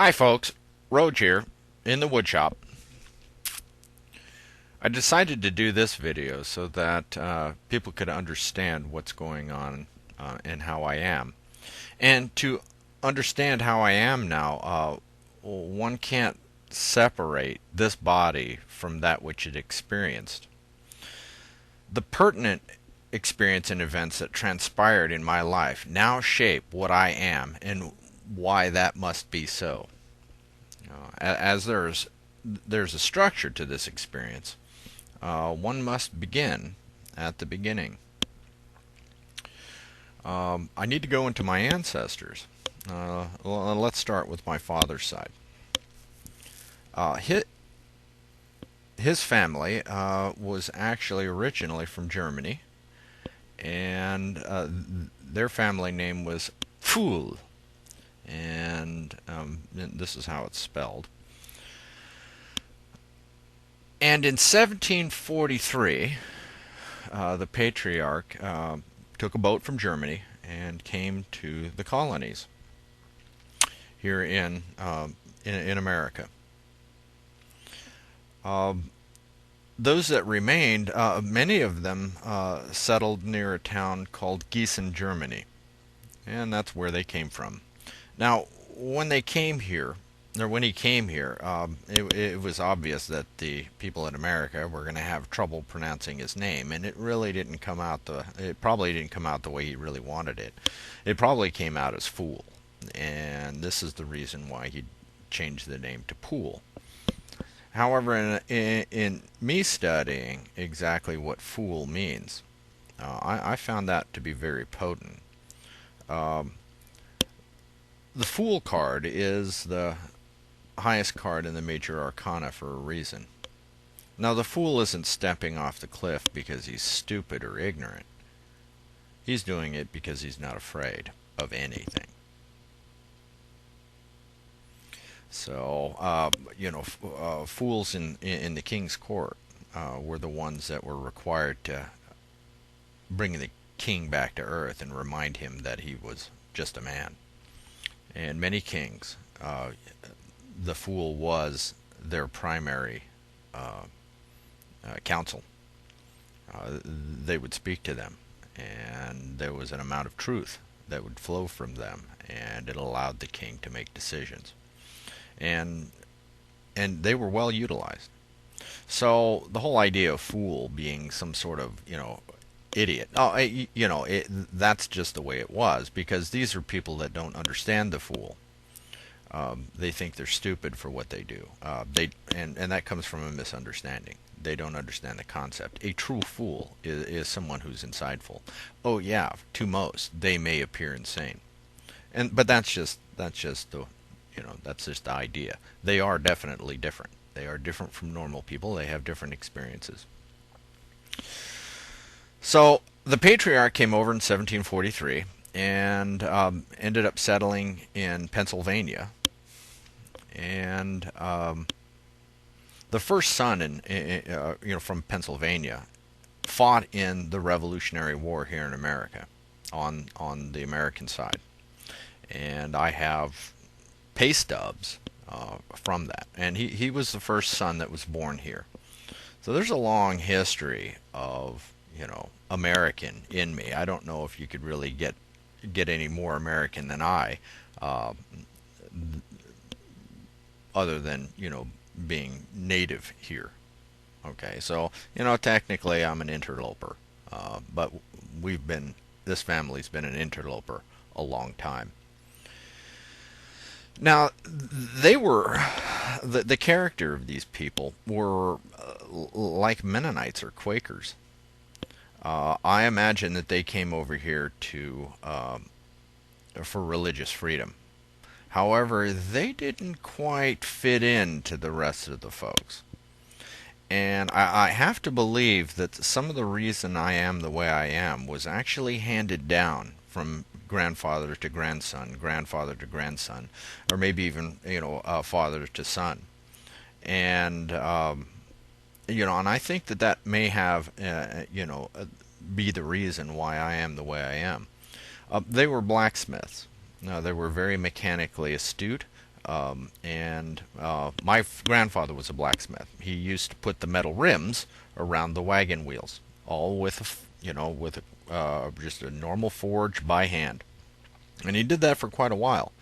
Hi folks, Roage here in the woodshop. I decided to do this video so that people could understand what's going on and how I am. And to understand how I am now, one can't separate this body from that which it experienced. The pertinent experience and events that transpired in my life now shape what I am and why that must be so. As there's a structure to this experience, one must begin at the beginning. I need to go into my ancestors. Let's start with my father's side. His family was actually originally from Germany, and their family name was Pfuhl, and this is how it's spelled. And in 1743, the patriarch took a boat from Germany and came to the colonies here in America. Those that remained, many of them settled near a town called Gießen, Germany, and that's where they came from. Now, when they came here, or when he came here, it was obvious that the people in America were going to have trouble pronouncing his name, and it probably didn't come out the way he really wanted it. It probably came out as Fool, and this is the reason why he changed the name to Pool. However, in me studying exactly what Fool means, I found that to be very potent. The Fool card is the highest card in the major arcana for a reason. Now, the fool isn't stepping off the cliff because he's stupid or ignorant. He's doing it because he's not afraid of anything. So, fools in the king's court were the ones that were required to bring the king back to earth and remind him that he was just a man. And many kings, the fool was their primary counsel. They would speak to them, and there was an amount of truth that would flow from them, and it allowed the king to make decisions. And they were well utilized. So the whole idea of fool being some sort of, idiot, that's just the way it was, because these are people that don't understand the fool. They think they're stupid for what they do. And that comes from a misunderstanding. They don't understand the concept. A true fool is someone who's insightful. Oh yeah, to most they may appear insane, but that's just the idea. They are definitely different. They are different from normal people. They have different experiences. So the patriarch came over in 1743 and ended up settling in Pennsylvania. And the first son from Pennsylvania fought in the Revolutionary War here in America on the American side. And I have pay stubs from that. And he was the first son that was born here. So there's a long history of, American in me. I don't know if you could really get any more American than I, other than, being native here. Okay, so, technically I'm an interloper, but this family's been an interloper a long time. Now, they were, the character of these people were like Mennonites or Quakers. I imagine that they came over here for religious freedom. However, they didn't quite fit into the rest of the folks. And I have to believe that some of the reason I am the way I am was actually handed down from grandfather to grandson, or maybe even, father to son. And, and I think that may have, be the reason why I am the way I am. They were blacksmiths. They were very mechanically astute. And my grandfather was a blacksmith. He used to put the metal rims around the wagon wheels, all with with just a normal forge by hand. And he did that for quite a while.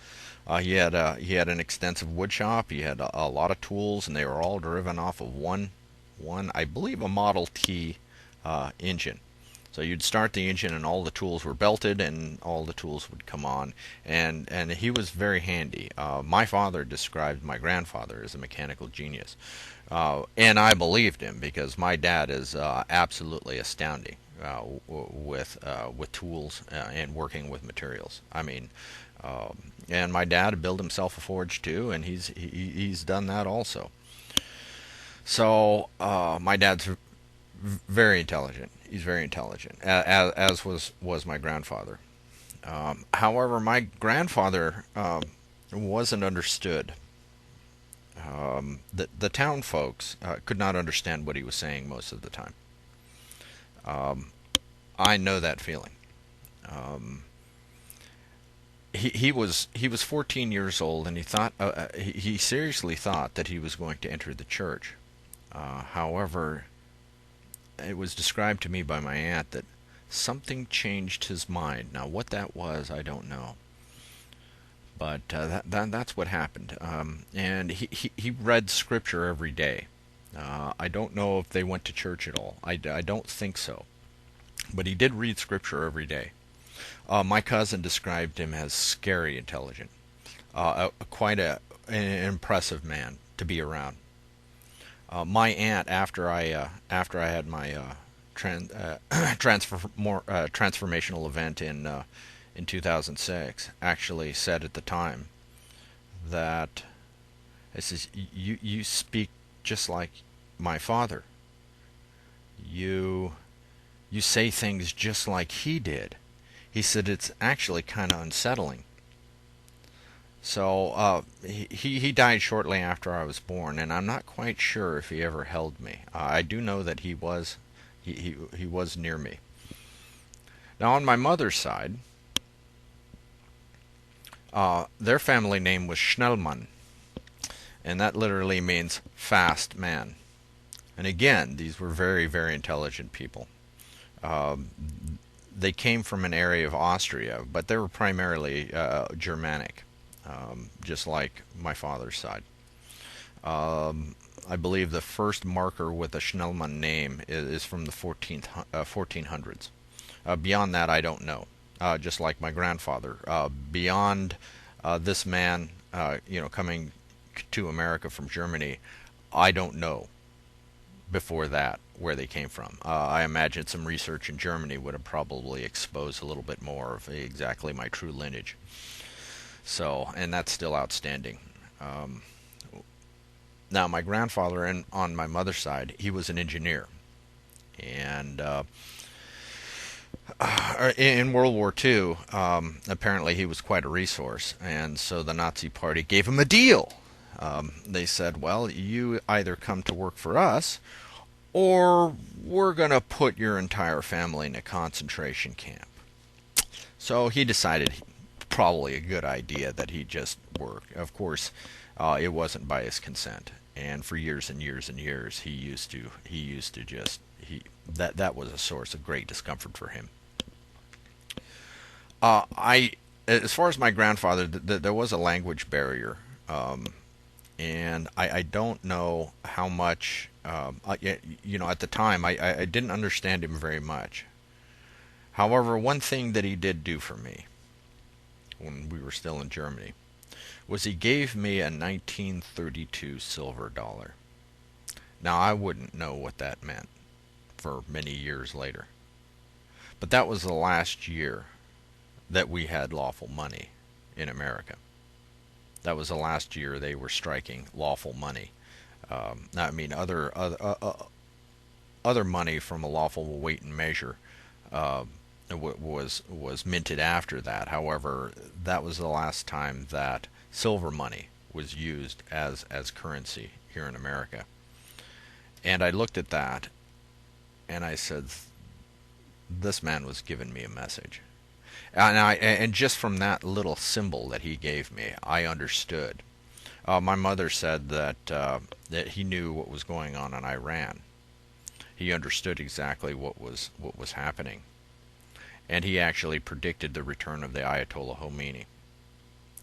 He had an extensive wood shop. He had a lot of tools, and they were all driven off of one I believe a Model T engine. So you'd start the engine, and all the tools were belted, and all the tools would come on. And he was very handy. My father described my grandfather as a mechanical genius, and I believed him because my dad is absolutely astounding with tools and working with materials. I mean, and my dad built himself a forge too, and he's done that also. So my dad's very intelligent. He's very intelligent, as was my grandfather. However, my grandfather wasn't understood. The town folks could not understand what he was saying most of the time. Um, I know that feeling. Um, he was 14 years old, and he seriously thought that he was going to enter the church. However, it was described to me by my aunt that something changed his mind. Now, what that was, I don't know. But that's what happened. And he read scripture every day. I don't know if they went to church at all. I don't think so. But he did read scripture every day. My cousin described him as scary intelligent, quite an impressive man to be around. My aunt, after I had my transformational event in 2006, actually said at the time that it says you speak just like my father. You you say things just like he did. He said it's actually kind of unsettling. So he died shortly after I was born, and I'm not quite sure if he ever held me. I do know that he was near me. Now on my mother's side, their family name was Schnellmann, and that literally means fast man. And again, these were very, very intelligent people. Um, they came from an area of Austria, but they were primarily Germanic, just like my father's side. I believe the first marker with a Schnellmann name is from the 1400s. Beyond that, I don't know. Just like my grandfather. Beyond this man, coming to America from Germany, I don't know before that where they came from. I imagine some research in Germany would have probably exposed a little bit more of exactly my true lineage. So, and that's still outstanding. Um, Now, my grandfather, on my mother's side, he was an engineer, and in World War II, apparently he was quite a resource, and so the Nazi Party gave him a deal. They said, "Well, you either come to work for us, or we're going to put your entire family in a concentration camp." So he decided probably a good idea that he just work. Of course, it wasn't by his consent, and for years and years and years, he used to just that was a source of great discomfort for him. I As far as my grandfather, there was a language barrier, and I don't know how much. At the time, I didn't understand him very much. However, one thing that he did do for me when we were still in Germany was he gave me a 1932 silver dollar. Now, I wouldn't know what that meant for many years later, but that was the last year that we had lawful money in America. That was the last year they were striking lawful money. I mean, other money from a lawful weight and measure uh, was minted after that. However, that was the last time that silver money was used as currency here in America. And I looked at that and I said, this man was giving me a message. And just from that little symbol that he gave me, I understood. My mother said that he knew what was going on in Iran. He understood exactly what was happening, and he actually predicted the return of the Ayatollah Khomeini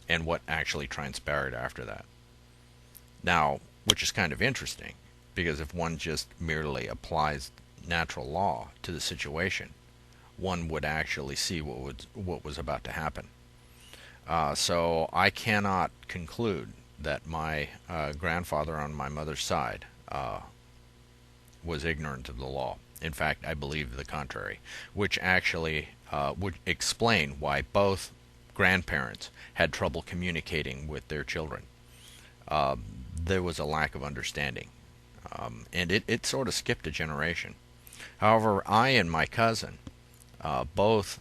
and what actually transpired after that. Now, which is kind of interesting, because if one just merely applies natural law to the situation, one would actually see what was about to happen. So I cannot conclude that my grandfather on my mother's side was ignorant of the law. In fact, I believe the contrary, which actually would explain why both grandparents had trouble communicating with their children. Uh, there was a lack of understanding, and it sort of skipped a generation. However, I and my cousin both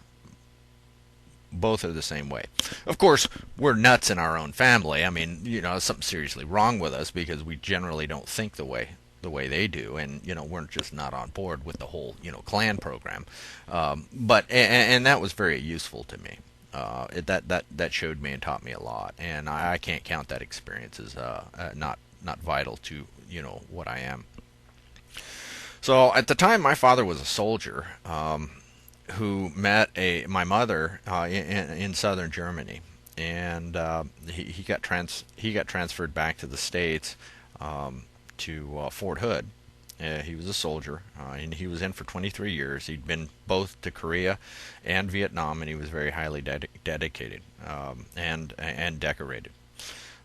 are the same way. Of course, we're nuts in our own family. I mean, something seriously wrong with us because we generally don't think the way they do, and we're just not on board with the whole clan program. But that was very useful to me. That showed me and taught me a lot, and I can't count that experience as not vital to what I am. So at the time, my father was a soldier. Who met my mother in southern Germany, and he got transferred back to the States, to Fort Hood. He was a soldier, and he was in for 23 years. He'd been both to Korea and Vietnam, and he was very highly dedicated, and decorated.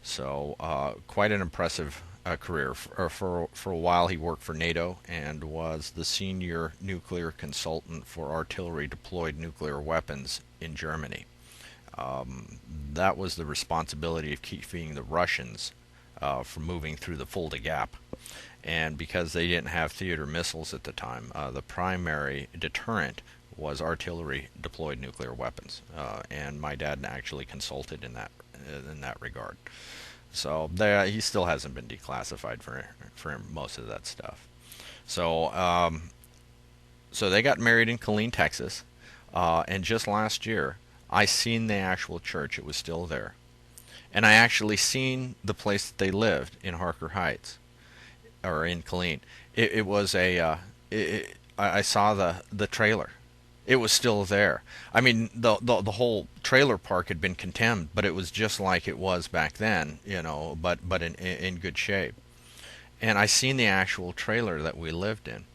So quite an impressive career. For a while, he worked for NATO and was the senior nuclear consultant for artillery deployed nuclear weapons in Germany. That was the responsibility of keeping the Russians from moving through the Fulda Gap. And because they didn't have theater missiles at the time, the primary deterrent was artillery deployed nuclear weapons. And my dad actually consulted in that regard. So he still hasn't been declassified for most of that stuff. So they got married in Killeen, Texas, and just last year I seen the actual church. It was still there, and I actually seen the place that they lived in Harker Heights, or in Killeen. It was I saw the trailer. It was still there. I mean, the whole trailer park had been condemned, but it was just like it was back then, but in good shape. And I seen the actual trailer that we lived in.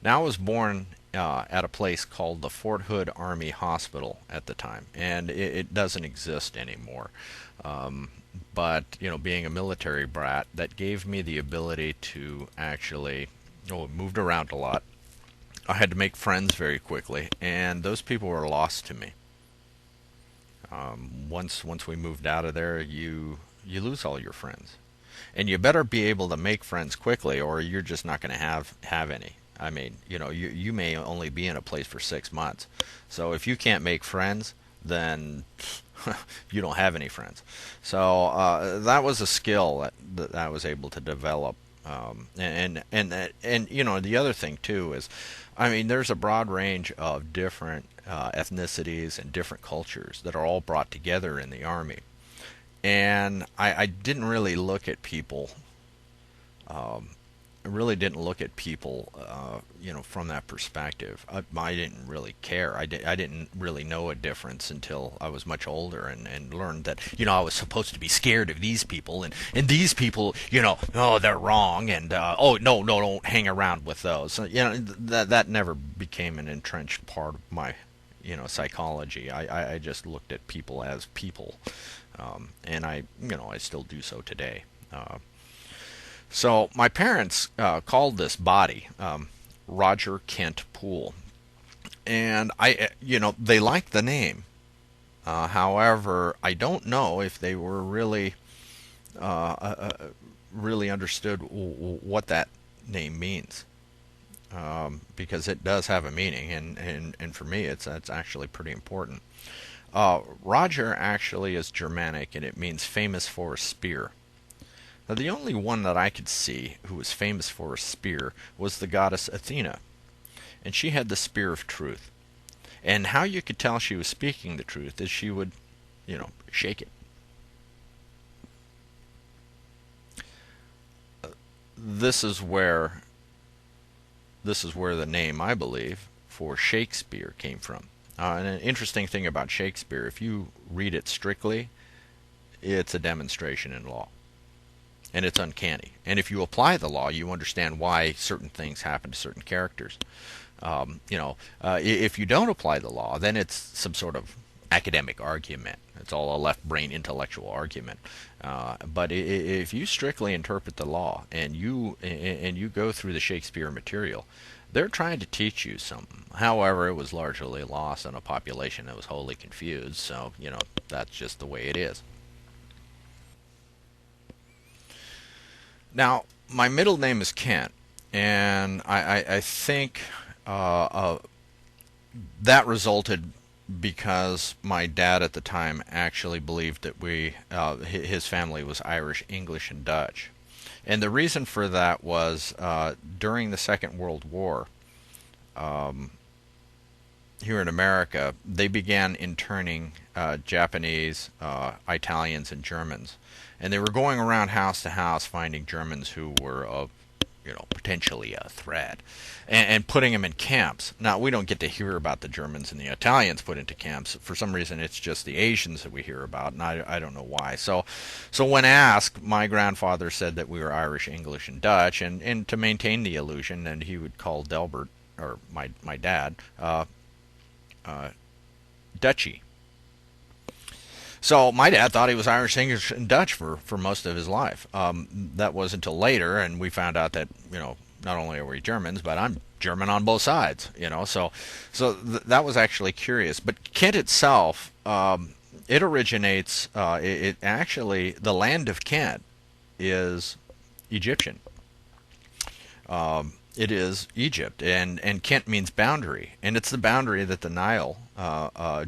Now, I was born at a place called the Fort Hood Army Hospital at the time, and it doesn't exist anymore. But being a military brat, that gave me the ability to actually, moved around a lot. I had to make friends very quickly, and those people were lost to me. Once we moved out of there, you lose all your friends, and you better be able to make friends quickly, or you're just not going to have any. I mean, you may only be in a place for 6 months, so if you can't make friends, then you don't have any friends. So that was a skill that I was able to develop. And the other thing too is, I mean, there's a broad range of different ethnicities and different cultures that are all brought together in the Army. And I didn't really look at people. I really didn't look at people, from that perspective. I didn't really care. I didn't really know a difference until I was much older and learned that, I was supposed to be scared of these people, and these people, oh, they're wrong, and, oh, no, don't hang around with those. So, that never became an entrenched part of my, psychology. I just looked at people as people, and I still do so today. So my parents called this body Roger Kent Pool, and they liked the name. However, I don't know if they were really understood what that name means, because it does have a meaning, and for me, it's actually pretty important. Roger actually is Germanic, and it means famous for a spear. Now, the only one that I could see who was famous for a spear was the goddess Athena, and she had the spear of truth. And how you could tell she was speaking the truth is she would, shake it. this is where the name, I believe, for Shakespeare came from. And an interesting thing about Shakespeare, if you read it strictly, it's a demonstration in law, and it's uncanny. And if you apply the law, you understand why certain things happen to certain characters. If you don't apply the law, then it's some sort of academic argument. It's all a left brain intellectual argument. But if you strictly interpret the law and you go through the Shakespeare material, they're trying to teach you something. However, it was largely lost on a population that was wholly confused. So that's just the way it is. Now, my middle name is Kent, and I think that resulted because my dad at the time actually believed that his family was Irish, English, and Dutch. And the reason for that was during the Second World War, here in America, they began interning Japanese, Italians, and Germans. And they were going around house to house finding Germans who were potentially a threat, and putting them in camps. Now, we don't get to hear about the Germans and the Italians put into camps. For some reason, it's just the Asians that we hear about, and I don't know why. So when asked, my grandfather said that we were Irish, English, and Dutch, and to maintain the illusion, and he would call Delbert, or my dad, Dutchy. So my dad thought he was Irish, English, and Dutch for most of his life. That was until later, and we found out that not only are we Germans, but I'm German on both sides. That was actually curious. But Kent itself, it originates. It actually, the land of Kent is Egyptian. It is Egypt, and Kent means boundary, and it's the boundary that the Nile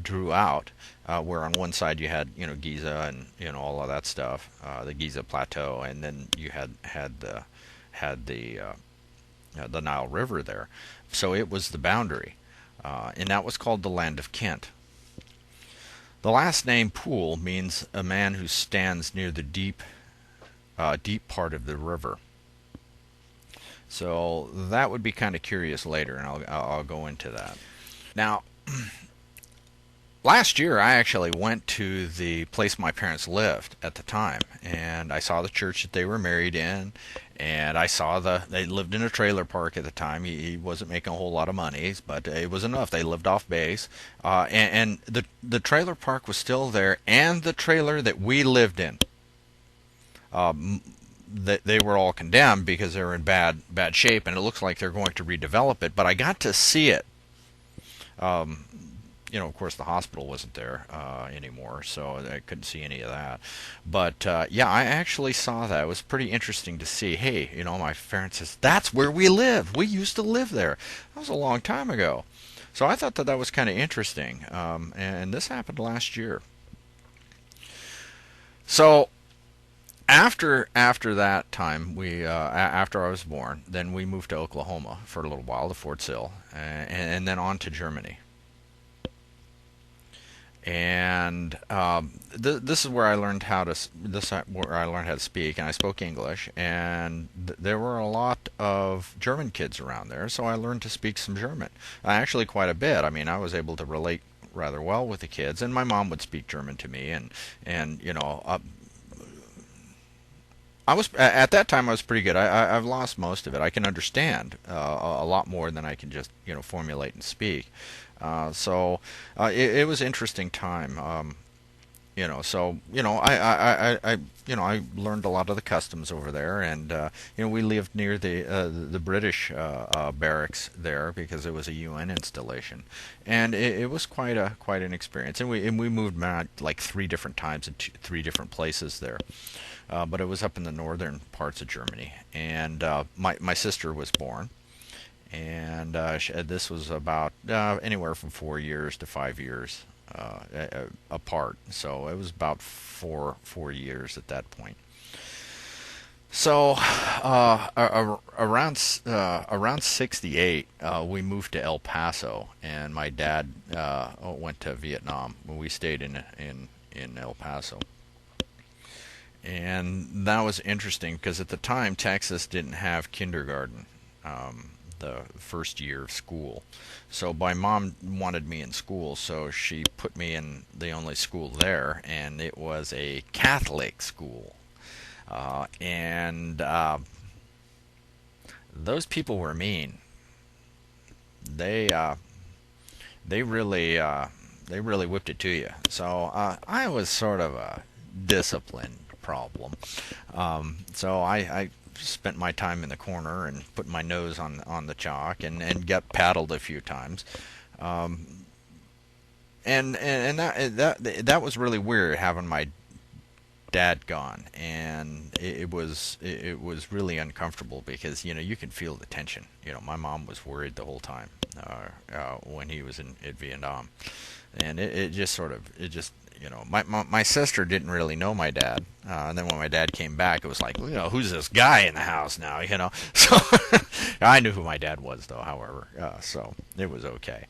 drew out, where on one side you had Giza and all of that stuff, the Giza Plateau, and then you had the Nile River there, so it was the boundary, and that was called the land of Kent. The last name Poole means a man who stands near the deep part of the river. So that would be kind of curious later, and I'll go into that. Now, last year I actually went to the place my parents lived at the time, and I saw the church that they were married in, and I saw they lived in a trailer park at the time. He wasn't making a whole lot of money, but it was enough. They lived off base, and the trailer park was still there, and the trailer that we lived in. They were all condemned because they were in bad shape, and it looks like they're going to redevelop it. But I got to see it. Of course, the hospital wasn't there anymore, so I couldn't see any of that. But yeah, I actually saw that. It was pretty interesting to see. Hey, my parents says that's where we live. We used to live there. That was a long time ago. So I thought that was kind of interesting. And this happened last year. So after that time, after I was born, then we moved to Oklahoma for a little while, to Fort Sill, and then on to Germany. And this is where I learned how to speak, and I spoke English, and there were a lot of German kids around there, so I learned to speak some German. Actually, quite a bit. I mean, I was able to relate rather well with the kids, and my mom would speak German to me, and I was at that time I was pretty good. I've lost most of it. I can understand a lot more than I can just formulate and speak. It was an interesting time. I learned a lot of the customs over there, and we lived near the British barracks there because it was a UN installation, and it was quite an experience. And we moved around like 3 different times in 3 different places there. But it was up in the northern parts of Germany, and my sister was born, and this was about anywhere from 4 years to 5 years apart. So it was about 4 years at that point. So around 68, we moved to El Paso, and my dad went to Vietnam when we stayed in El Paso. And that was interesting because at the time Texas didn't have kindergarten, the first year of school. So my mom wanted me in school, so she put me in the only school there, and it was a Catholic school. And those people were mean. They uh, they really they really whipped it to you. So I was sort of a discipline problem. So I spent my time in the corner and put my nose on the chalk and got paddled a few times. Um, and that was really weird having my dad gone, and it was really uncomfortable because you can feel the tension. My mom was worried the whole time when he was in Vietnam, and it just sort of it just my sister didn't really know my dad, and then when my dad came back, it was like, who's this guy in the house now. So I knew who my dad was, though, however, so it was okay.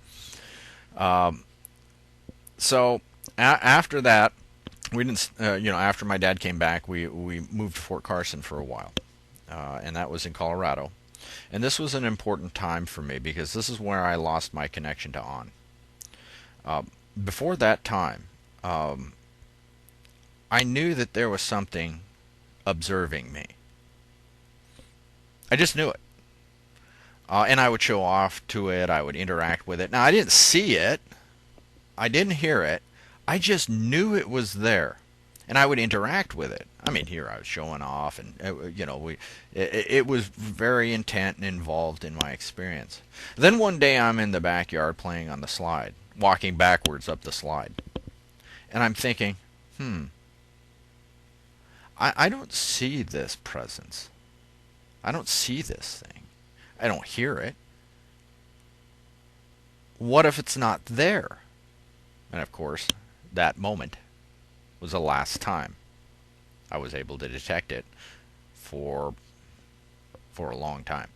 um, so after that, we didn't after my dad came back, we moved to Fort Carson for a while, and that was in Colorado. And this was an important time for me because this is where I lost my connection to On. uh, Before that time, um, I knew that there was something observing me. I just knew it. And I would show off to it. I would interact with it. Now, I didn't see it. I didn't hear it. I just knew it was there. And I would interact with it. I mean, here I was showing off, and it was very intent and involved in my experience. Then one day I'm in the backyard playing on the slide, walking backwards up the slide, and I'm thinking, I don't see this presence. I don't see this thing. I don't hear it. What if it's not there? And of course, that moment was the last time I was able to detect it for a long time.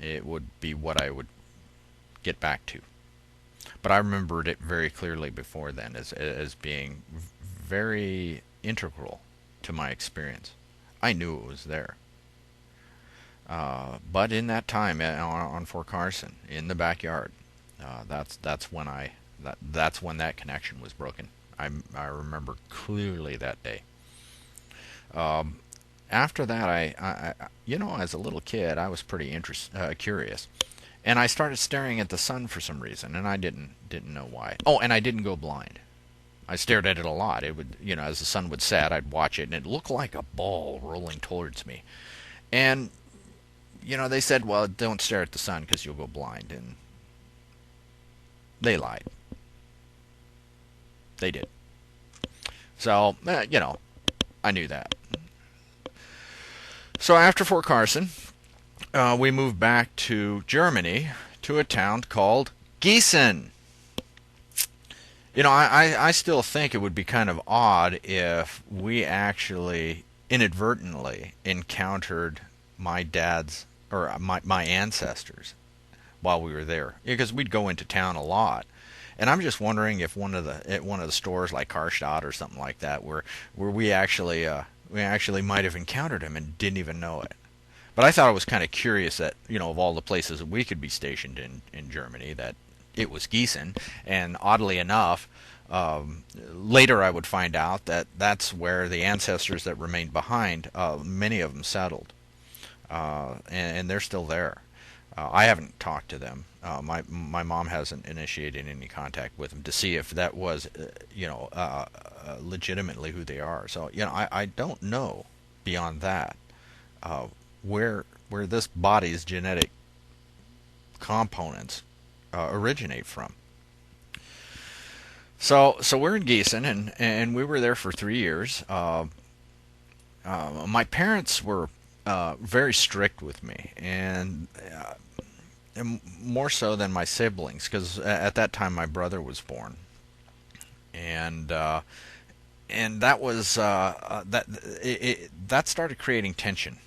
It would be what I would get back to. But I remembered it very clearly before then as being very integral to my experience. I knew it was there. But in that time on Fort Carson, in the backyard, that's when that's when that connection was broken. I remember clearly that day. Um, After that, as a little kid, I was pretty curious, and I started staring at the sun for some reason, and I didn't know why. Oh, and I didn't go blind. I stared at it a lot. It would, as the sun would set, I'd watch it, and it looked like a ball rolling towards me. And they said, well, don't stare at the sun because you'll go blind, and they lied. They did. So, I knew that. So after Fort Carson, we moved back to Germany, to a town called Gießen. I still think it would be kind of odd if we actually inadvertently encountered my dad's or my ancestors while we were there, because we'd go into town a lot. And I'm just wondering if at one of the stores like Karstadt or something like that, where we actually might have encountered him and didn't even know it. But I thought it was kind of curious that, of all the places that we could be stationed in Germany, that it was Gießen. And oddly enough, later I would find out that that's where the ancestors that remained behind, many of them settled. And they're still there. I haven't talked to them. My mom hasn't initiated any contact with them to see if that was, legitimately who they are. So I don't know beyond that where this body's genetic components originate from. So we're in Gießen, and we were there for 3 years. My parents were very strict with me, and more so than my siblings, because at that time my brother was born, and that was that started creating tension.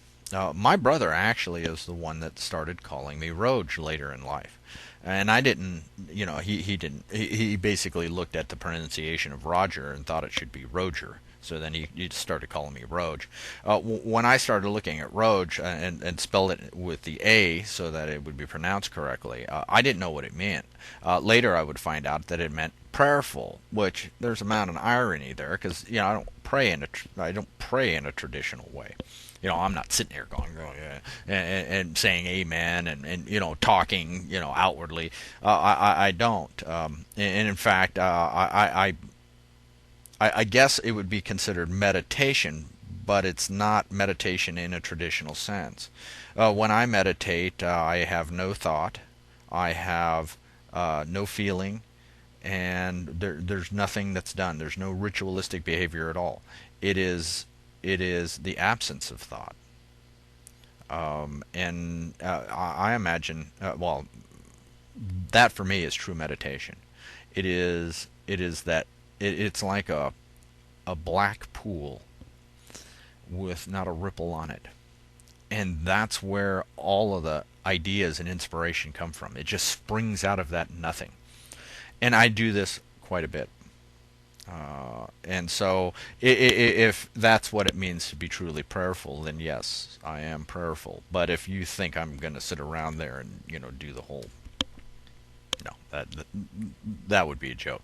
My brother actually is the one that started calling me Roage later in life, and I didn't. He didn't. He basically looked at the pronunciation of Roger and thought it should be Roger. So then he started calling me Roage. When I started looking at Roage and spelled it with the A so that it would be pronounced correctly, I didn't know what it meant. Later, I would find out that it meant prayerful, which there's a amount of irony there, because I don't pray in a traditional way. I'm not sitting here going and saying amen and talking outwardly. I don't. And in fact, I guess it would be considered meditation, but it's not meditation in a traditional sense. When I meditate, I have no thought, I have no feeling, and there's nothing that's done. There's no ritualistic behavior at all. It is the absence of thought. And I imagine, well, that for me is true meditation. It is that it's like a black pool with not a ripple on it. And that's where all of the ideas and inspiration come from. It just springs out of that nothing. And I do this quite a bit. And so if that's what it means to be truly prayerful, then yes, I am prayerful. But if you think I'm going to sit around there and do the whole, no, that would be a joke.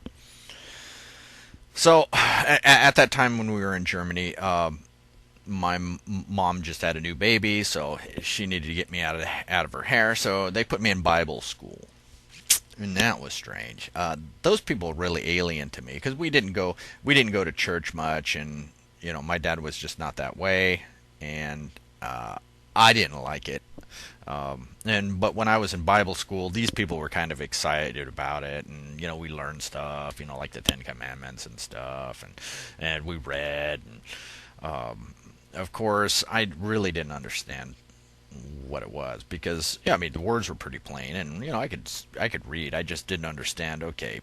So at that time when we were in Germany, my mom just had a new baby, so she needed to get me out of her hair. So they put me in Bible school, and that was strange. Those people were really alien to me because we didn't go to church much, and my dad was just not that way, and I didn't like it. But when I was in Bible school, these people were kind of excited about it, and we learned stuff, like the Ten Commandments and stuff, and we read, and of course I really didn't understand what it was because I mean the words were pretty plain, and I could read. I just didn't understand. Okay,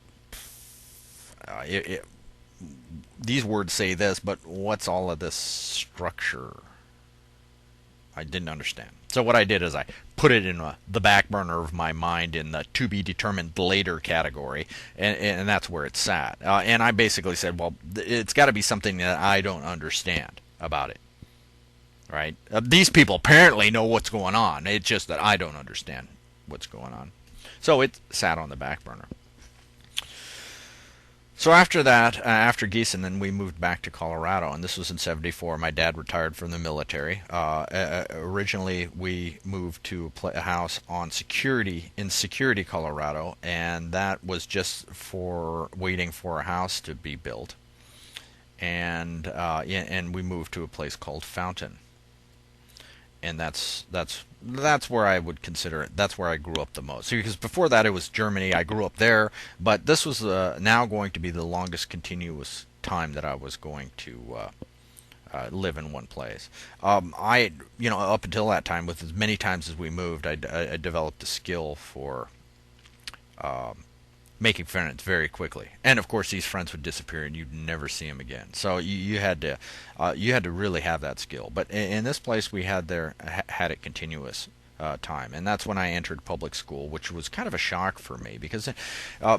these words say this, but what's all of this structure? I didn't understand. So what I did is I put it in the back burner of my mind in the to be determined later category, and that's where it sat. And I basically said, well, it's got to be something that I don't understand about it, right? These people apparently know what's going on. It's just that I don't understand what's going on. So it sat on the back burner. So after that, after Gießen, then we moved back to Colorado, and this was in '74. My dad retired from the military. Originally, we moved to a house in Security, Colorado, and that was just for waiting for a house to be built. And we moved to a place called Fountain, and that's where I would consider it. That's where I grew up the most. Because before that it was Germany. I grew up there, but this was now going to be the longest continuous time that I was going to live in one place. Up until that time, with as many times as we moved, I developed a skill for making friends very quickly. And of course, these friends would disappear, and you'd never see them again. So you had to really have that skill. But in this place, we had it continuous time, and that's when I entered public school, which was kind of a shock for me because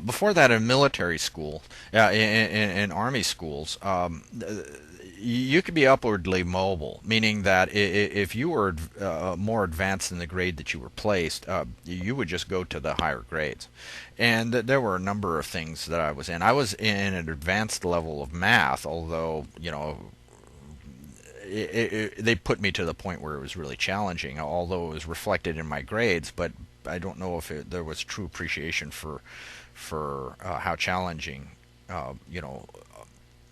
before that, in military school, in army schools. You could be upwardly mobile, meaning that if you were more advanced in the grade that you were placed, you would just go to the higher grades. And there were a number of things that I was in. I was in an advanced level of math, although, they put me to the point where it was really challenging, although it was reflected in my grades, but I don't know if there was true appreciation for how challenging,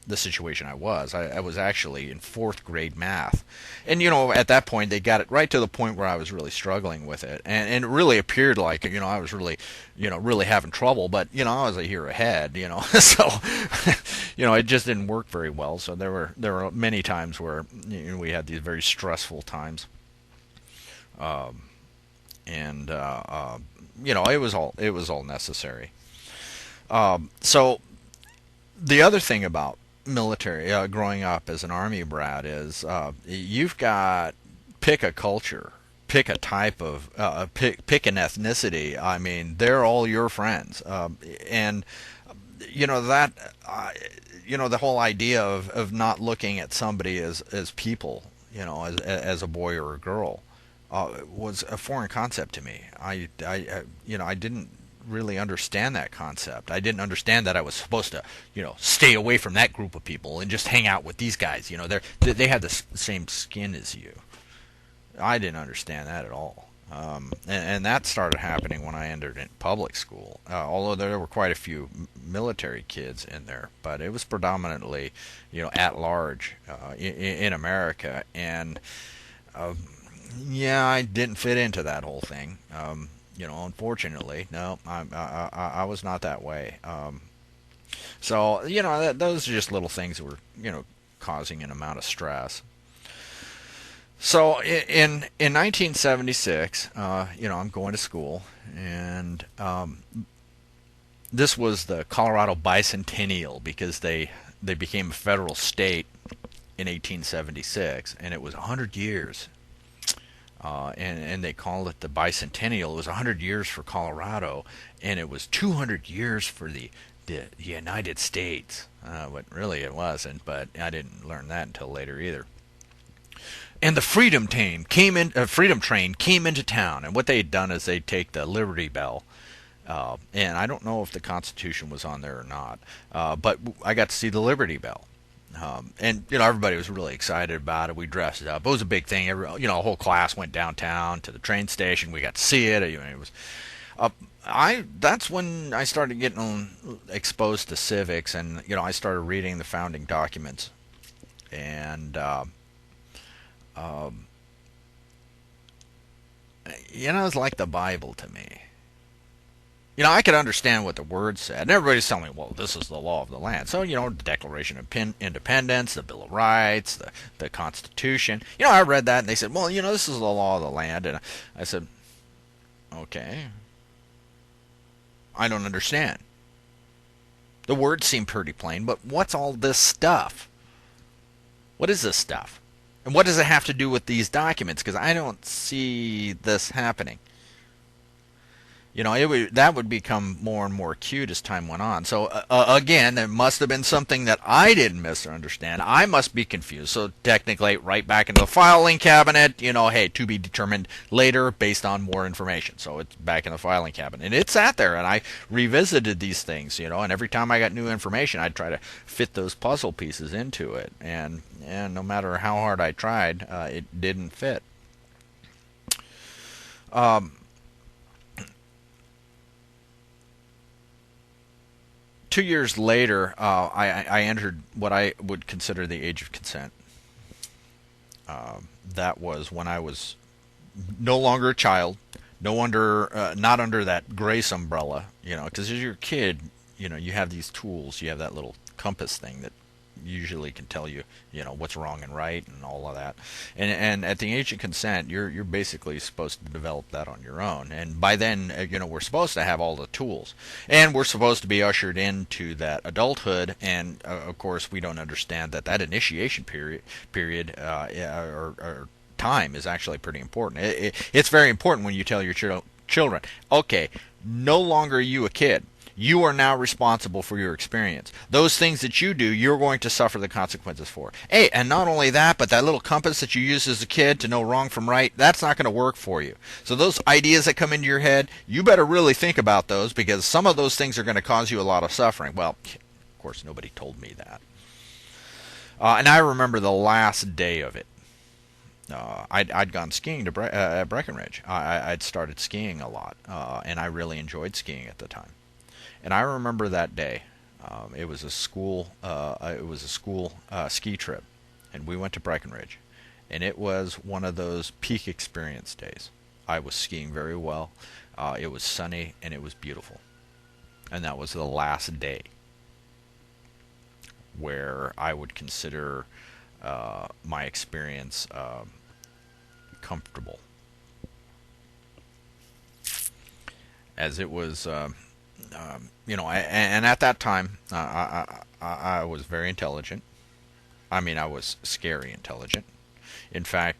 the situation I was. I was actually in fourth grade math. And, at that point, they got it right to the point where I was really struggling with it. And it really appeared like, I was really, really having trouble. But, I was a year ahead, So, it just didn't work very well. So there were many times where we had these very stressful times. It was all necessary. So the other thing about military, growing up as an army brat, is you've got pick a culture, pick a type of pick an ethnicity. I mean, they're all your friends, and that the whole idea of not looking at somebody as people, as a boy or a girl, was a foreign concept to me. I didn't really understand that concept. I didn't understand that I was supposed to, stay away from that group of people and just hang out with these guys. They have the same skin as you. I didn't understand that at all. And that started happening when I entered in public school. Although there were quite a few military kids in there, but it was predominantly, at large in America. And yeah, I didn't fit into that whole thing. Unfortunately, no, I was not that way. So those are just little things that were causing an amount of stress. So in 1976, I'm going to school, and this was the Colorado Bicentennial, because they became a federal state in 1876, and it was 100 years. And they called it the Bicentennial. It was 100 years for Colorado, and it was 200 years for the United States. But really it wasn't, but I didn't learn that until later either. And the Freedom Train came into town, and what they had done is they'd take the Liberty Bell, and I don't know if the Constitution was on there or not, but I got to see the Liberty Bell. And everybody was really excited about it. We dressed up. It was a big thing. A whole class went downtown to the train station. We got to see it. It was. That's when I started getting exposed to civics, and I started reading the founding documents, and it's like the Bible to me. I could understand what the words said, and everybody's telling me, well, this is the law of the land. So, the Declaration of Independence, the Bill of Rights, the Constitution. I read that, and they said, well, this is the law of the land. And I said, okay, I don't understand. The words seem pretty plain, but what's all this stuff? What is this stuff? And what does it have to do with these documents? Because I don't see this happening. That would become more and more acute as time went on. So again, there must have been something that I didn't misunderstand. I must be confused. So technically, right back into the filing cabinet. Hey, to be determined later based on more information. So it's back in the filing cabinet, and it sat there. And I revisited these things. And every time I got new information, I'd try to fit those puzzle pieces into it. And no matter how hard I tried, it didn't fit. 2 years later, I entered what I would consider the age of consent. That was when I was no longer a child, not under that grace umbrella, because as you're a kid, you have these tools, you have that little compass thing that usually can tell you, what's wrong and right and all of that. And at the age of consent, you're basically supposed to develop that on your own. And by then, we're supposed to have all the tools, and we're supposed to be ushered into that adulthood. And of course, we don't understand that initiation period or time is actually pretty important. It's very important when you tell your children, okay, no longer are you a kid. You are now responsible for your experience. Those things that you do, you're going to suffer the consequences for. Hey, and not only that, but that little compass that you used as a kid to know wrong from right, that's not going to work for you. So those ideas that come into your head, you better really think about those, because some of those things are going to cause you a lot of suffering. Well, of course, nobody told me that. And I remember the last day of it. I'd gone skiing at Breckenridge. I'd started skiing a lot, and I really enjoyed skiing at the time. And I remember that day. It was a school ski trip, and we went to Breckenridge, and it was one of those peak experience days. I was skiing very well. It was sunny and it was beautiful, and that was the last day where I would consider my experience comfortable, as it was. And at that time, I was very intelligent. I mean, I was scary intelligent. In fact,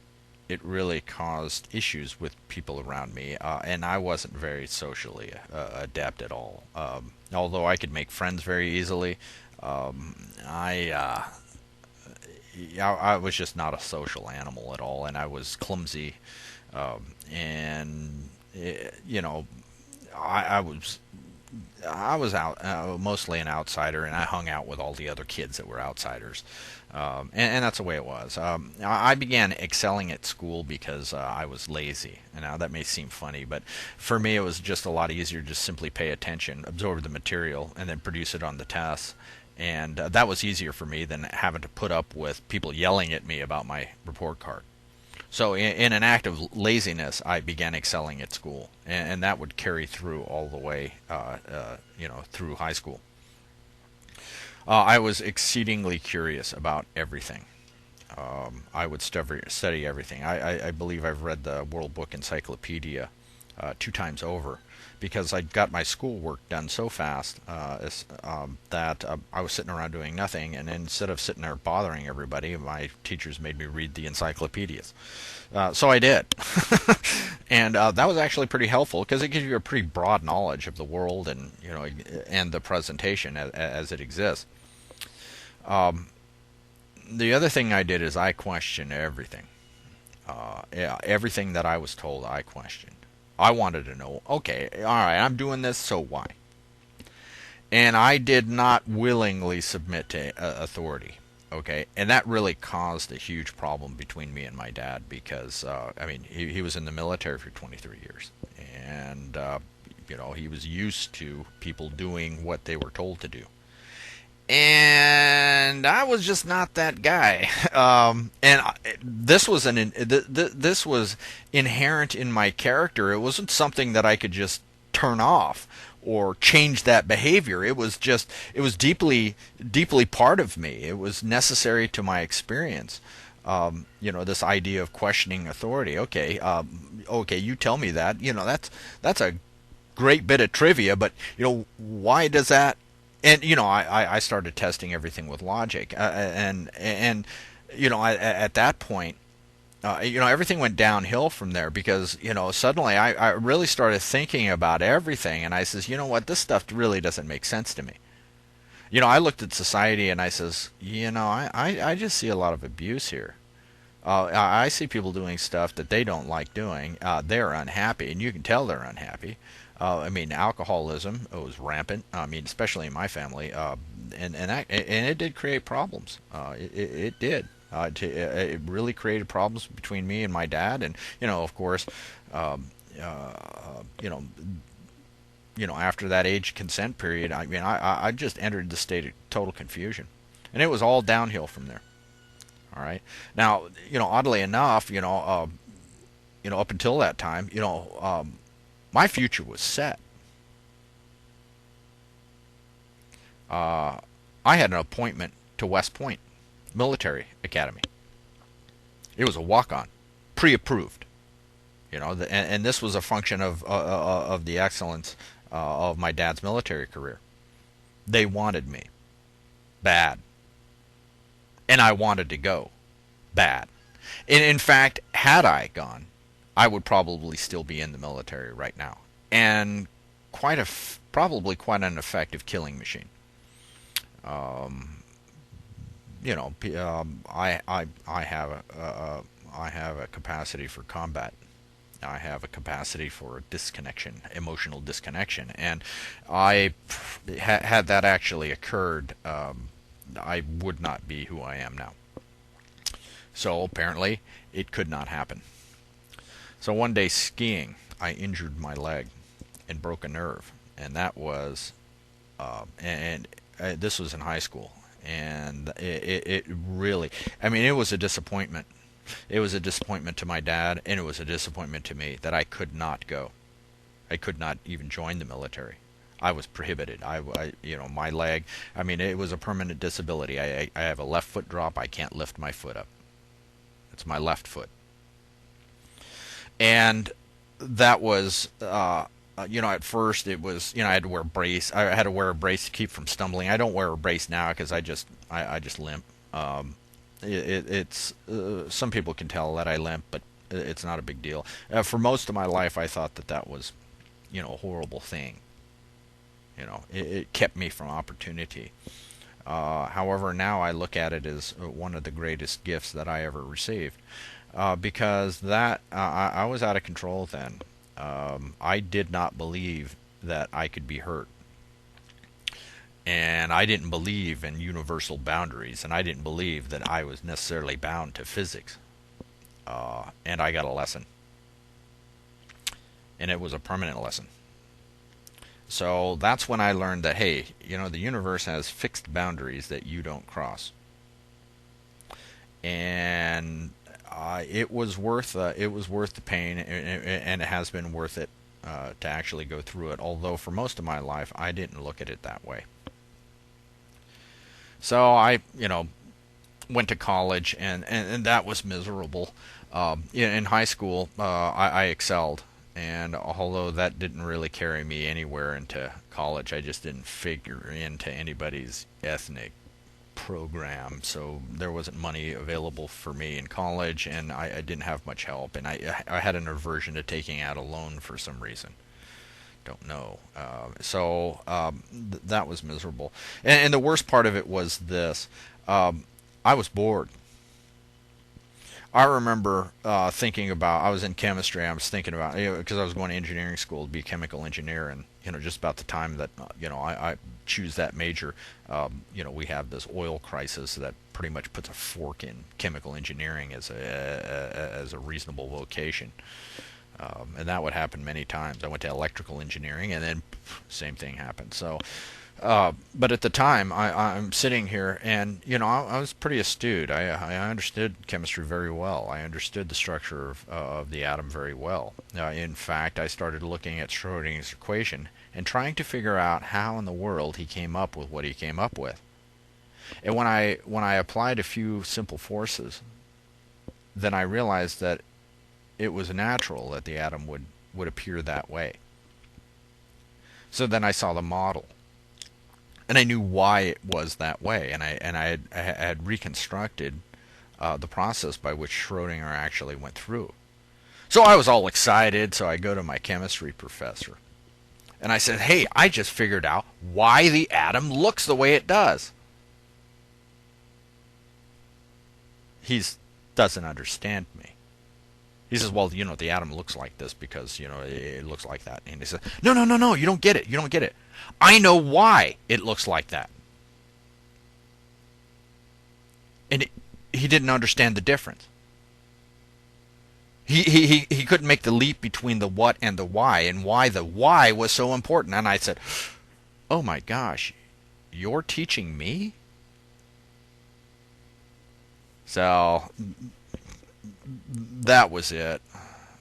it really caused issues with people around me, and I wasn't very socially adept at all. Although I could make friends very easily, um, I, uh, I was just not a social animal at all, and I was clumsy, and you know, I was out mostly an outsider, and I hung out with all the other kids that were outsiders, and that's the way it was. I began excelling at school because I was lazy. And now that may seem funny, but for me it was just a lot easier to just simply pay attention, absorb the material, and then produce it on the tests. And that was easier for me than having to put up with people yelling at me about my report card. So in an act of laziness, I began excelling at school, and that would carry through all the way, through high school. I was exceedingly curious about everything. I would study everything. I believe I've read the World Book Encyclopedia 2 times over because I got my schoolwork done so fast that I was sitting around doing nothing, and instead of sitting there bothering everybody, my teachers made me read the encyclopedias. So I did, and that was actually pretty helpful because it gives you a pretty broad knowledge of the world and and the presentation as it exists. The other thing I did is I questioned everything. Yeah, everything that I was told, I questioned. I wanted to know, okay, all right, I'm doing this, so why? And I did not willingly submit to authority, okay? And that really caused a huge problem between me and my dad because, he was in the military for 23 years. And, he was used to people doing what they were told to do. And I was just not that guy. This was this was inherent in my character. It wasn't something that I could just turn off or change that behavior. It was deeply part of me. It was necessary to my experience. This idea of questioning authority. Okay, you tell me that. That's a great bit of trivia, but why does that? And I started testing everything with logic, at that point, everything went downhill from there because suddenly I really started thinking about everything, and I says, you know what, this stuff really doesn't make sense to me. I looked at society and I says, I just see a lot of abuse here. I see people doing stuff that they don't like doing. They're unhappy, and you can tell they're unhappy. Alcoholism was rampant. Especially in my family, and it did create problems. It did. It really created problems between me and my dad, and of course, after that age consent period, I just entered the state of total confusion, and it was all downhill from there. All right. Now, oddly enough, up until that time, my future was set. I had an appointment to West Point Military Academy. It was a walk-on, pre-approved. And this was a function of the excellence of my dad's military career. They wanted me bad, and I wanted to go bad. And in fact, had I gone, I would probably still be in the military right now, and probably quite an effective killing machine. I have a capacity for combat. I have a capacity for disconnection, emotional disconnection, and had that actually occurred, I would not be who I am now. So apparently, it could not happen. So one day skiing, I injured my leg and broke a nerve, and that was, this was in high school, and it really, it was a disappointment. It was a disappointment to my dad, and it was a disappointment to me that I could not go. I could not even join the military. I was prohibited. My leg, it was a permanent disability. I have a left foot drop. I can't lift my foot up. It's my left foot. And that was, at first it was, I had to wear a brace. I had to wear a brace to keep from stumbling. I don't wear a brace now because I just limp. It's some people can tell that I limp, but It's not a big deal. For most of my life, I thought that that was, a horrible thing. It kept me from opportunity. However, now I look at it as one of the greatest gifts that I ever received, because I was out of control then. I did not believe that I could be hurt, and I didn't believe in universal boundaries, and I didn't believe that I was necessarily bound to physics. And I got a lesson, and it was a permanent lesson. So that's when I learned that, hey, the universe has fixed boundaries that you don't cross. And it was worth the pain, and it has been worth it to actually go through it. Although for most of my life, I didn't look at it that way. So I, went to college, and that was miserable. In high school, I excelled. And although that didn't really carry me anywhere into college, I just didn't figure into anybody's ethnic program. So there wasn't money available for me in college, and I didn't have much help. And I had an aversion to taking out a loan for some reason. Don't know. That was miserable. And the worst part of it was this. I was bored. I remember thinking about, I was in chemistry, I was thinking about, because I was going to engineering school to be a chemical engineer, and, just about the time that, I choose that major, we have this oil crisis that pretty much puts a fork in chemical engineering as a reasonable vocation. And that would happen many times. I went to electrical engineering, and then same thing happened. So, but at the time, I'm sitting here, and I was pretty astute. I understood chemistry very well. I understood the structure of the atom very well. In fact, I started looking at Schrodinger's equation and trying to figure out how in the world he came up with what he came up with. And when I applied a few simple forces, then I realized that it was natural that the atom would appear that way. So then I saw the model, and I knew why it was that way, and I had reconstructed the process by which Schrodinger actually went through. So I was all excited, so I go to my chemistry professor, and I said, hey, I just figured out why the atom looks the way it does. He doesn't understand me. He says, well, the atom looks like this because, it looks like that. And he says, no, you don't get it. You don't get it. I know why it looks like that. And he didn't understand the difference. He couldn't make the leap between the what and the why, and why the why was so important. And I said, oh my gosh, you're teaching me? So that was it.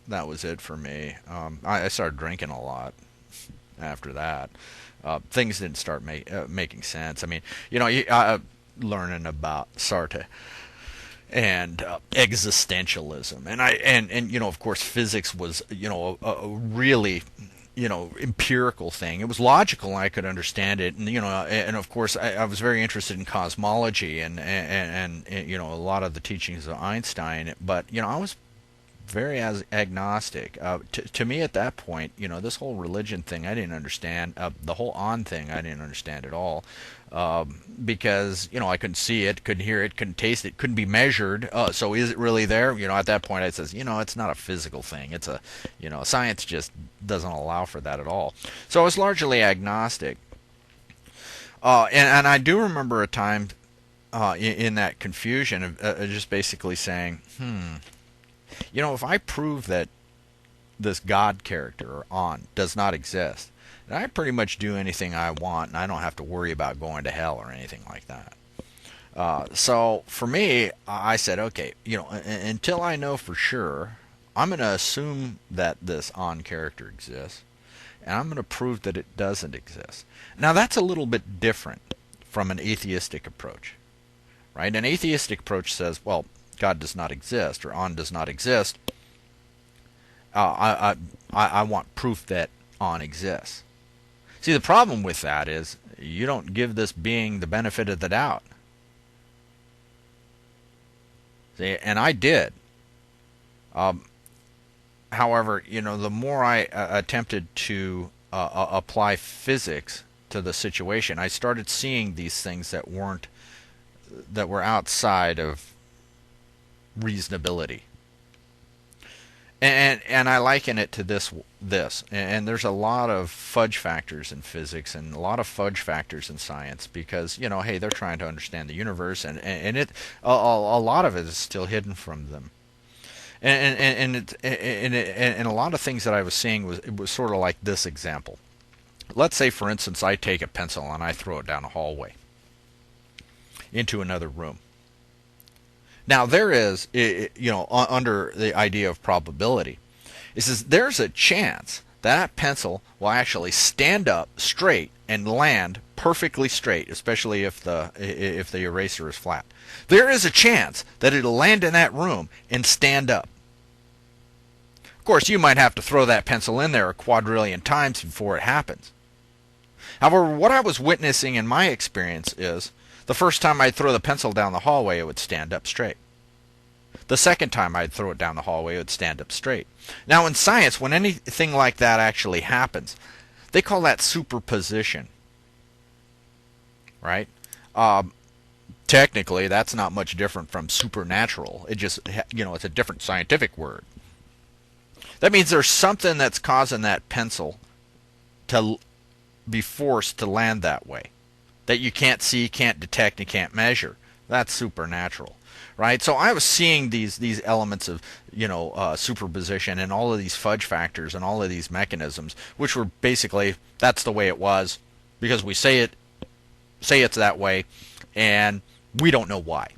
That was it for me. I started drinking a lot after that. Things didn't start making sense. I mean, learning about Sartre and existentialism, and of course, physics was a really empirical thing. It was logical, and I could understand it, and of course, I was very interested in cosmology and a lot of the teachings of Einstein. But I was very agnostic. To me, at that point, this whole religion thing, I didn't understand. The whole on thing, I didn't understand at all. Because I couldn't see it, couldn't hear it, couldn't taste it, couldn't be measured. So is it really there? At that point, I says, it's not a physical thing. It's science just doesn't allow for that at all. So I was largely agnostic. And I do remember a time in that confusion of just basically saying, if I prove that this God character or on does not exist, then I pretty much do anything I want, and I don't have to worry about going to hell or anything like that. So for me, I said, okay, until I know for sure, I'm going to assume that this on character exists, and I'm going to prove that it doesn't exist. Now that's a little bit different from an atheistic approach, right? An atheistic approach says, well, God does not exist, or on does not exist. I want proof that on exists. See, the problem with that is you don't give this being the benefit of the doubt. See, and I did. However, the more I attempted to apply physics to the situation, I started seeing these things that were outside of reasonability. And I liken it to this. And there's a lot of fudge factors in physics and a lot of fudge factors in science because hey, they're trying to understand the universe, and a lot of it is still hidden from them. And a lot of things that I was seeing was sort of like this example. Let's say, for instance, I take a pencil and I throw it down a hallway into another room. Now there is, under the idea of probability, it says there's a chance that pencil will actually stand up straight and land perfectly straight, especially if the eraser is flat. There is a chance that it'll land in that room and stand up. Of course, you might have to throw that pencil in there a quadrillion times before it happens. However, what I was witnessing in my experience is the first time I'd throw the pencil down the hallway, it would stand up straight. The second time I'd throw it down the hallway, it would stand up straight. Now, in science, when anything like that actually happens, they call that superposition. Right? Technically, that's not much different from supernatural. It just, it's a different scientific word. That means there's something that's causing that pencil to be forced to land that way, that you can't see, can't detect, and can't measure. That's supernatural, right? So I was seeing these elements of superposition and all of these fudge factors and all of these mechanisms, which were basically that's the way it was because we say it's that way, and we don't know why.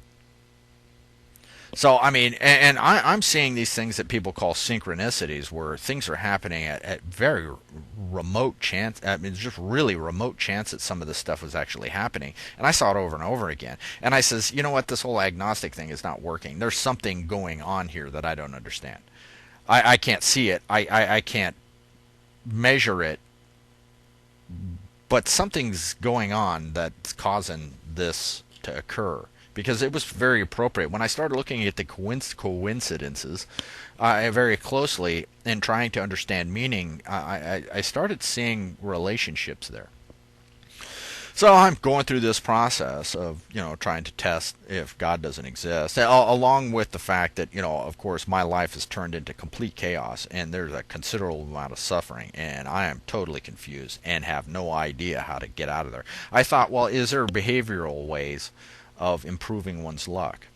So, I mean, and I'm seeing these things that people call synchronicities, where things are happening at very remote chance. I mean, just really remote chance that some of this stuff was actually happening. And I saw it over and over again. And I says, you know what, this whole agnostic thing is not working. There's something going on here that I don't understand. I can't see it. I can't measure it. But something's going on that's causing this to occur. Because it was very appropriate. When I started looking at the coincidences very closely and trying to understand meaning, I started seeing relationships there. So I'm going through this process of, trying to test if God doesn't exist, along with the fact that, of course, my life has turned into complete chaos, and there's a considerable amount of suffering, and I am totally confused and have no idea how to get out of there. I thought, well, is there behavioral ways of improving one's luck?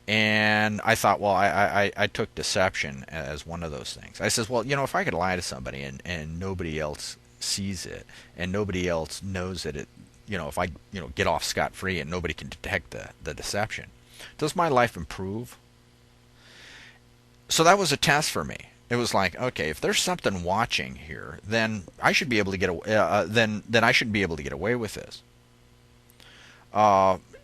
And I thought, well, I took deception as one of those things. I says, well, if I could lie to somebody and nobody else sees it and nobody else knows that it, if I, get off scot-free and nobody can detect the deception, does my life improve? So that was a test for me. It was like, okay, if there's something watching here, then I should be able to then I should be able to get away with this.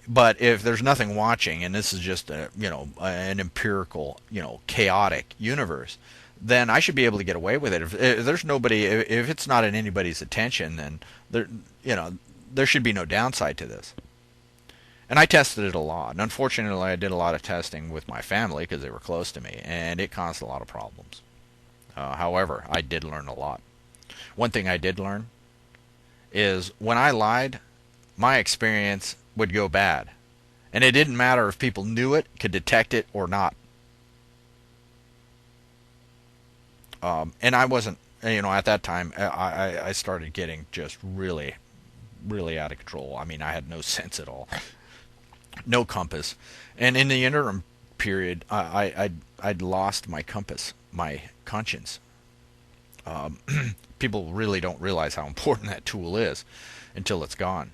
But if there's nothing watching, and this is just an empirical, chaotic universe, then I should be able to get away with it. If there's nobody, if it's not in anybody's attention, then there should be no downside to this. And I tested it a lot. And unfortunately, I did a lot of testing with my family because they were close to me, and it caused a lot of problems. However, I did learn a lot. One thing I did learn is when I lied, my experience would go bad. And it didn't matter if people knew it, could detect it, or not. And I wasn't, at that time, I started getting just really, really out of control. I mean, I had no sense at all. No compass. And in the interim period, I'd lost my compass, my conscience. People really don't realize how important that tool is until it's gone.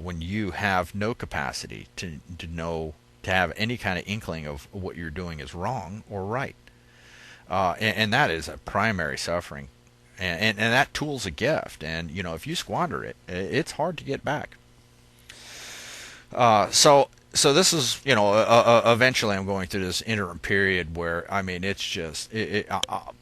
When you have no capacity to know, to have any kind of inkling of what you're doing is wrong or right. And that is a primary suffering. And that tool's a gift. And, if you squander it, it's hard to get back. So this is, eventually I'm going through this interim period where, I mean, it's just,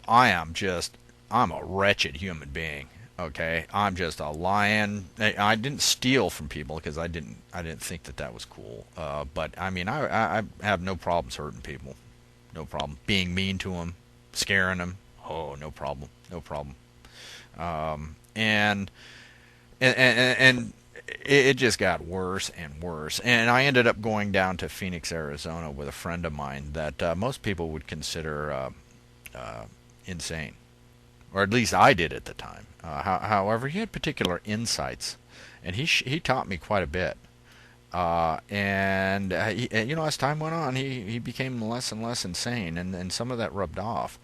I'm a wretched human being. Okay, I'm just a lion. I didn't steal from people because I didn't think that was cool. But I mean, I have no problems hurting people, no problem being mean to them, scaring them. Oh, no problem, no problem. And and it just got worse and worse. And I ended up going down to Phoenix, Arizona, with a friend of mine that most people would consider uh, insane, or at least I did at the time. However, he had particular insights, and he taught me quite a bit. As time went on, he became less and less insane, and some of that rubbed off.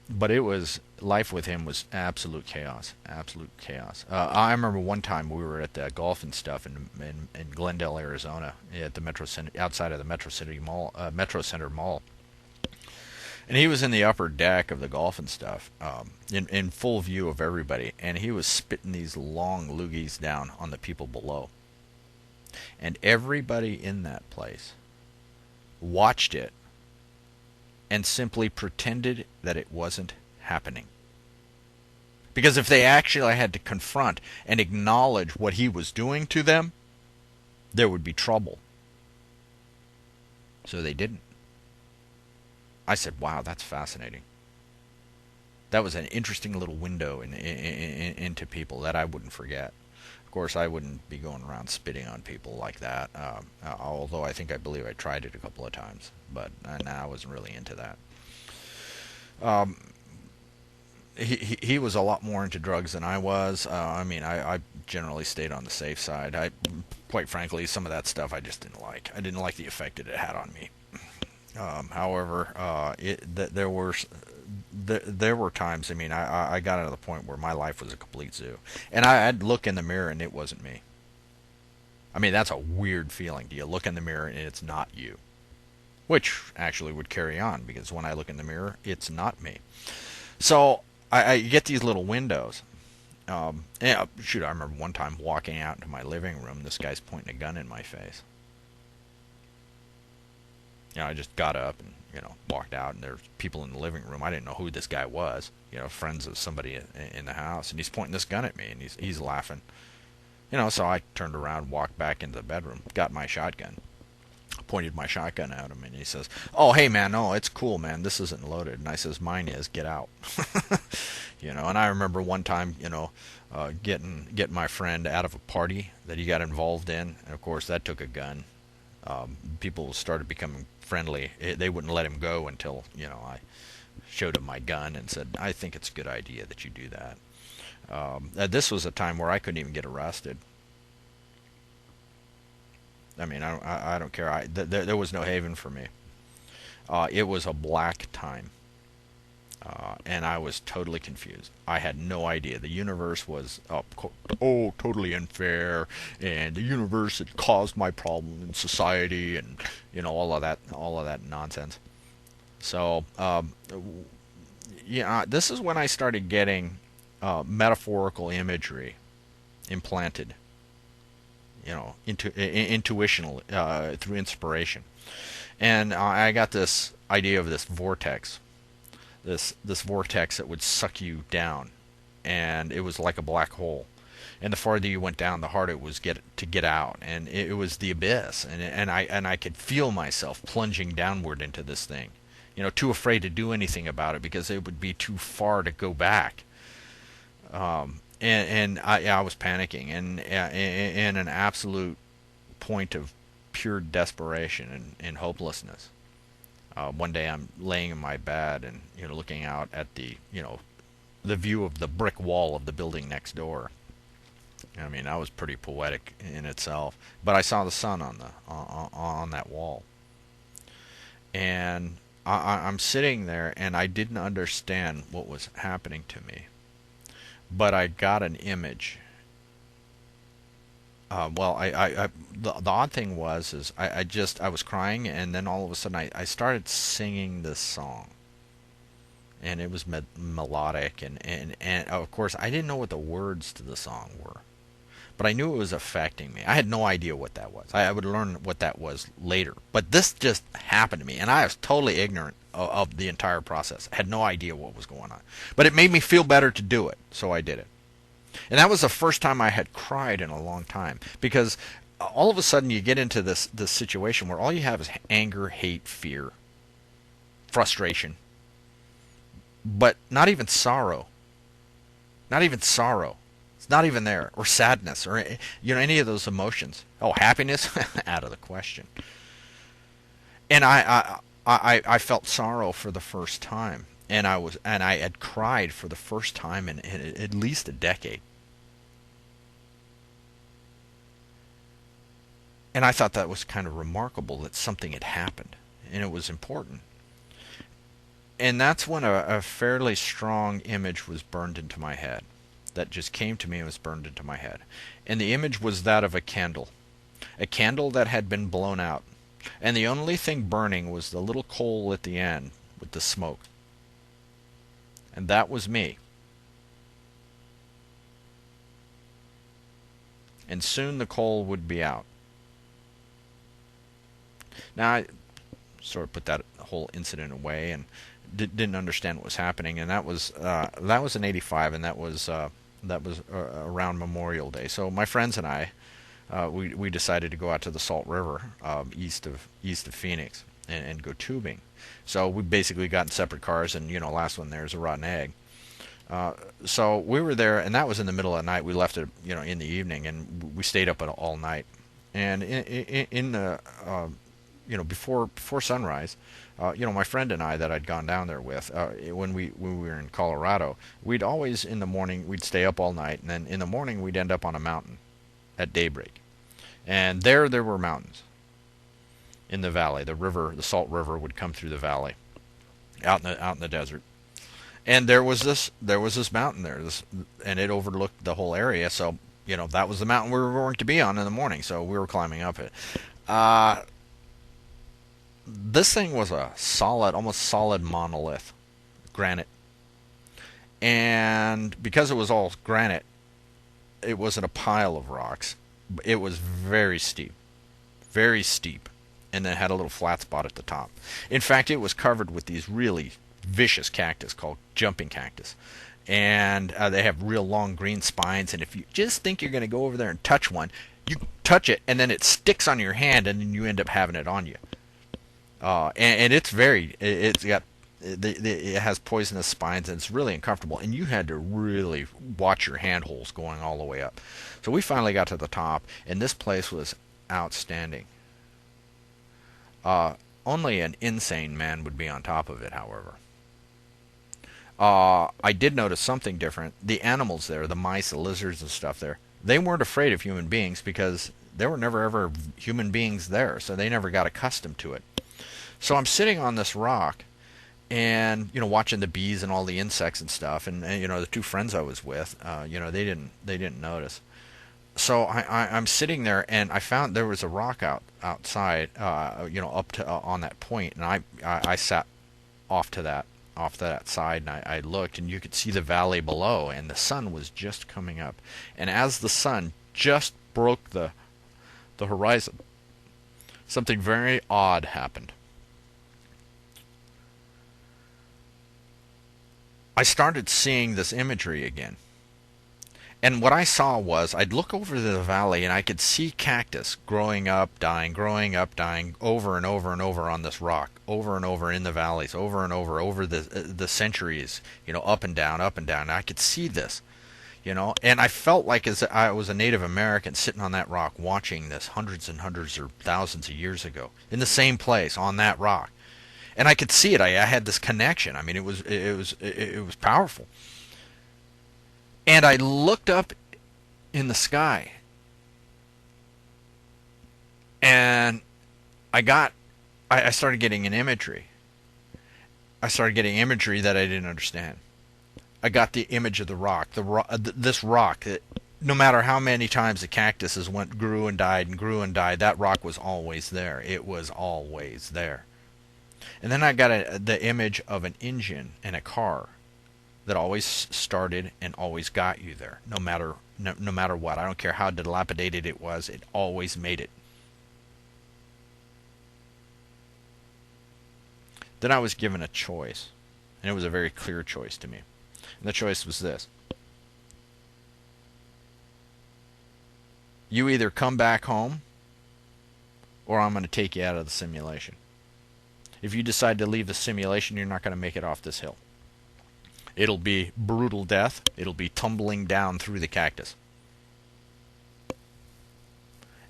But it was life with him was absolute chaos, absolute chaos. I remember one time we were at the golf and stuff in Glendale, Arizona, at the Metro Center, outside of the Metro City Mall, Metro Center Mall, and he was in the upper deck of the golf and stuff, in full view of everybody, and he was spitting these long loogies down on the people below, and everybody in that place watched it and simply pretended that it wasn't happening. Because if they actually had to confront and acknowledge what he was doing to them, there would be trouble. So they didn't. I said, wow, that's fascinating. That was an interesting little window into people that I wouldn't forget. Of course, I wouldn't be going around spitting on people like that, although I believe I tried it a couple of times, but I wasn't really into that. Um, he was a lot more into drugs than I was. I generally stayed on the safe side. Quite frankly, some of that stuff I just didn't like. I didn't like the effect it had on me. However, there were times. I got to the point where my life was a complete zoo, and I'd look in the mirror and it wasn't me. That's a weird feeling. Do you look in the mirror and it's not you? Which actually would carry on, because when I look in the mirror, it's not me. So I get these little windows. I remember one time walking out into my living room. This guy's pointing a gun in my face. I just got up and walked out, and there's people in the living room. I didn't know who this guy was. Friends of somebody in the house, and he's pointing this gun at me, and he's laughing. So I turned around, walked back into the bedroom, got my shotgun, pointed my shotgun at him, and he says, "Oh, hey man, no, it's cool, man. This isn't loaded." And I says, "Mine is. Get out." And I remember one time, getting my friend out of a party that he got involved in, and of course that took a gun. People started becoming friendly. They wouldn't let him go until I showed him my gun and said, "I think it's a good idea that you do that." This was a time where I couldn't even get arrested. I don't care. There was no haven for me. It was a black time, and I was totally confused. I had no idea. The universe was totally unfair, and the universe had caused my problem in society, and all of that nonsense. So this is when I started getting metaphorical imagery implanted, into intuitional through inspiration, and I got this idea of this vortex, this vortex that would suck you down, and it was like a black hole, and the farther you went down, the harder it was to get out, and it was the abyss, and I could feel myself plunging downward into this thing, too afraid to do anything about it because it would be too far to go back. I was panicking, and in an absolute point of pure desperation and hopelessness. One day I'm laying in my bed and looking out at the view of the brick wall of the building next door. That was pretty poetic in itself. But I saw the sun on that wall, and I'm sitting there, and I didn't understand what was happening to me. But I got an image. The odd thing was I was crying, and then all of a sudden I started singing this song, and it was melodic, and of course I didn't know what the words to the song were, but I knew it was affecting me. I had no idea what that was. I would learn what that was later, but this just happened to me, and I was totally ignorant of the entire process. I had no idea what was going on, but it made me feel better to do it, so I did it. And that was the first time I had cried in a long time, because all of a sudden you get into this situation where all you have is anger, hate, fear, frustration, but not even sorrow. Not even sorrow. It's not even there, or sadness, or any of those emotions. Oh, happiness, out of the question. And I felt sorrow for the first time, and I had cried for the first time in at least a decade. And I thought that was kind of remarkable that something had happened, and it was important. And that's when a fairly strong image was burned into my head. That just came to me and was burned into my head. And the image was that of a candle that had been blown out. And the only thing burning was the little coal at the end with the smoke. And that was me. And soon the coal would be out. Now, I sort of put that whole incident away and didn't understand what was happening. And that was in '85, and that was around Memorial Day. So my friends and I, we decided to go out to the Salt River, east of Phoenix, and go tubing. So we basically got in separate cars, and last one there is a rotten egg. So we were there, and that was in the middle of the night. We left it, in the evening, and we stayed up all night. And in the before sunrise, my friend and I that I'd gone down there with, when we were in Colorado, we'd always in the morning we'd stay up all night, and then in the morning we'd end up on a mountain at daybreak, and there were mountains in the valley. The Salt River would come through the valley, out in the desert, and there was this mountain there, and it overlooked the whole area. So that was the mountain we were going to be on in the morning. So we were climbing up it. This thing was a solid, almost solid monolith, granite. And because it was all granite, it wasn't a pile of rocks. It was very steep, and then had a little flat spot at the top. In fact, it was covered with these really vicious cactus called jumping cactus. And they have real long green spines, and if you just think you're going to go over there and touch one, you touch it, and then it sticks on your hand, and then you end up having it on you. And it has poisonous spines, and it's really uncomfortable, and you had to really watch your handholds going all the way up. So we finally got to the top, and this place was outstanding. Only an insane man would be on top of it, however. I did notice something different. The animals there, the mice, the lizards and stuff there, they weren't afraid of human beings because there were never ever human beings there, so they never got accustomed to it. So I'm sitting on this rock and watching the bees and all the insects and stuff, and the two friends I was with, they didn't notice. So I'm sitting there, and I found there was a rock outside, up to on that point, and I sat off to that side, and I looked, and you could see the valley below, and the sun was just coming up, and as the sun just broke the horizon, something very odd happened. I started seeing this imagery again. And what I saw was, I'd look over the valley and I could see cactus growing up, dying, over and over and over on this rock, over and over in the valleys, over and over the centuries, up and down, up and down. And I could see this, and I felt like as I was a Native American sitting on that rock watching this hundreds and hundreds or thousands of years ago in the same place on that rock. And I could see it. I had this connection. I mean, it was powerful. And I looked up in the sky, and I started getting an imagery. I started getting imagery that I didn't understand. I got the image of the rock, this rock. No matter how many times the cactuses grew and died and grew and died, that rock was always there. It was always there. And then I got the image of an engine and a car that always started and always got you there, no matter what. I don't care how dilapidated it was, it always made it. Then I was given a choice, and it was a very clear choice to me. And the choice was this. You either come back home, or I'm going to take you out of the simulation. If you decide to leave the simulation, you're not going to make it off this hill. It'll be brutal death. It'll be tumbling down through the cactus.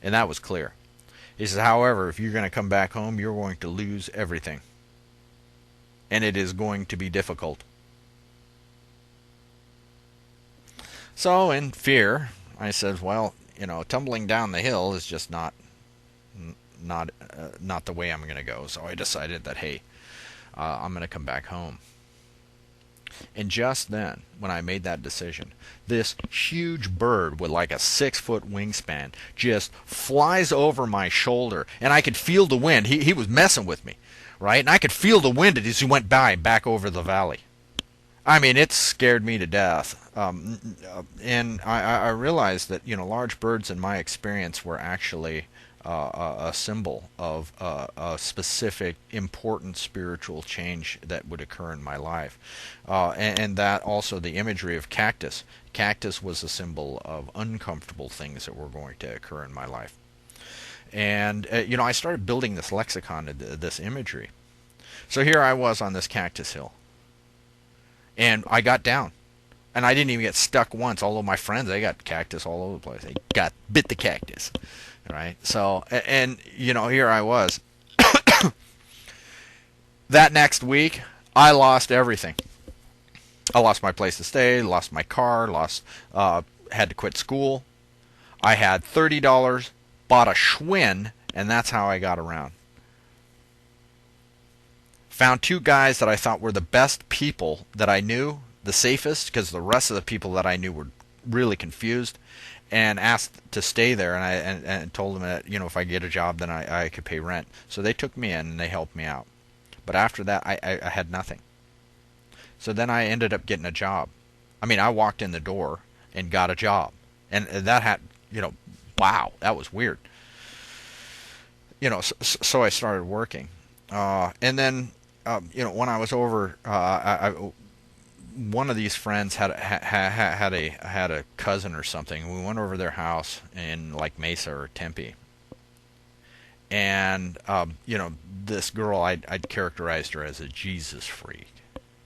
And that was clear. He says, however, if you're going to come back home, you're going to lose everything. And it is going to be difficult. So, in fear, I said, well, tumbling down the hill is just not the way I'm going to go. So I decided that, hey, I'm going to come back home. And just then, when I made that decision, this huge bird with like a 6-foot wingspan just flies over my shoulder, and I could feel the wind. He was messing with me, right? And I could feel the wind as he went back over the valley. I mean, it scared me to death. And I realized that, large birds in my experience were actually a symbol of a specific important spiritual change that would occur in my life. And that also the imagery of cactus. Cactus was a symbol of uncomfortable things that were going to occur in my life. And, I started building this lexicon, this imagery. So here I was on this cactus hill. And I got down. And I didn't even get stuck once. All of my friends, they got cactus all over the place. They bit the cactus. Right? So, and, here I was. That next week, I lost everything. I lost my place to stay, lost my car, had to quit school. I had $30, bought a Schwinn, and that's how I got around. Found 2 guys that I thought were the best people that I knew, the safest, because the rest of the people that I knew were really confused, and asked to stay there, and told them that, if I get a job, then I could pay rent. So they took me in, and they helped me out. But after that, I had nothing. So then I ended up getting a job. I mean, I walked in the door and got a job. And that had, wow, that was weird. So I started working. And then, when I was over, one of these friends had a cousin or something. We went over their house in like Mesa or Tempe, and this girl, I'd characterized her as a Jesus freak,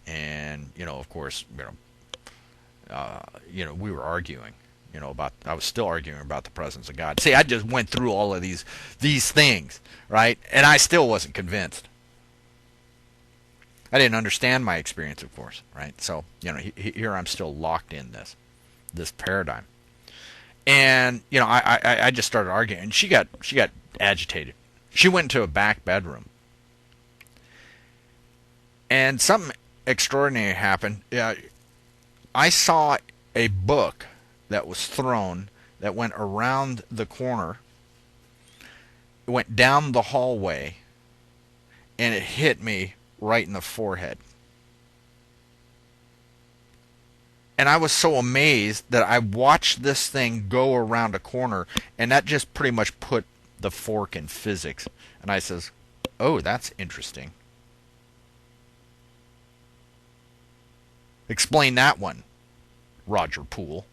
and of course, we were arguing. I was still arguing about the presence of God. See, I just went through all of these things, right? And I still wasn't convinced. I didn't understand my experience, of course, right? So, here I'm still locked in this paradigm. And, I just started arguing, and she got agitated. She went into a back bedroom. And something extraordinary happened. I saw a book that was thrown that went around the corner. It went down the hallway, and it hit me right in the forehead. And I was so amazed that I watched this thing go around a corner, and that just pretty much put the fork in physics. And I says, oh, that's interesting. Explain that one, Roger Poole.